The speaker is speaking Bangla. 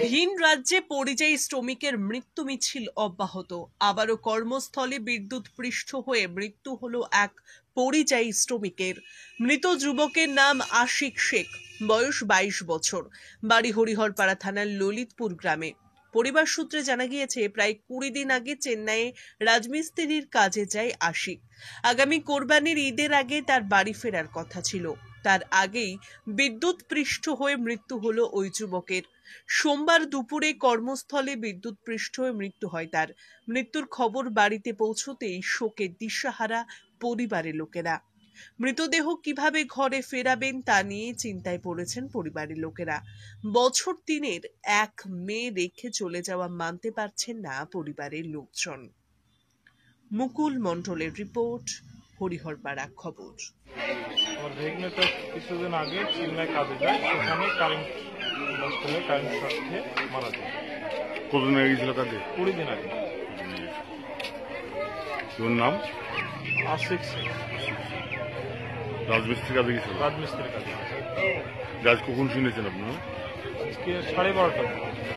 ভিন রাজ্যে পরিযায়ী শ্রমিকের মৃত্যু মিছিল অব্যাহত। আবারও কর্মস্থলে বিদ্যুৎ পৃষ্ঠ হয়ে মৃত্যু হলো এক পরিযায়ী শ্রমিকের। মৃত যুবকের নাম আশিক শেখ, বয়স 22 বছর, বাড়ি হরিহরপাড়া থানার ললিতপুর গ্রামে। পরিবার সূত্রে জানা গিয়েছে, প্রায় 20 দিন আগে চেন্নাইয়ে রাজমিস্ত্রির কাজে যায় আশিক। আগামী কোরবানির ঈদের আগে তার বাড়ি ফেরার কথা ছিল। তার আগেই বিদ্যুৎ পৃষ্ঠ হয়ে মৃত্যু হলো ওই যুবকের। সোমবার দুপুরে কর্মস্থলে বিদ্যুৎ পৃষ্ঠ হয়ে মৃত্যু হয় তার। মৃত্যুর খবর বাড়িতে পৌঁছতেই শোকে দিশাহারা পরিবারের লোকেরা। মৃতদেহ কিভাবে ঘরে ফেরাবেন তা নিয়ে চিন্তায় পড়েছেন পরিবারের লোকেরা। বছর 3-এর এক মেয়ে রেখে চলে যাওয়া মানতে পারছেন না পরিবারের লোকজন। মুকুল মণ্ডলের রিপোর্ট, হরিহরপাড়া খবর। আমার ভেগনে তো কিছুদিন আগে চেন্নাই কাজে যায়, সেখানে কারেন্ট শর্ট খেয়ে মারা যায়। কতদিন আগে গেছিল কাজে? 20 দিন আগে। তোর নাম? আশিক শেখ। রাজমিস্ত্রি কাজে গেছিল? রাজমিস্ত্রির কাজে। কাজ কখন শুনেছেন আপনারা? আজকে 12:30টার দিকে।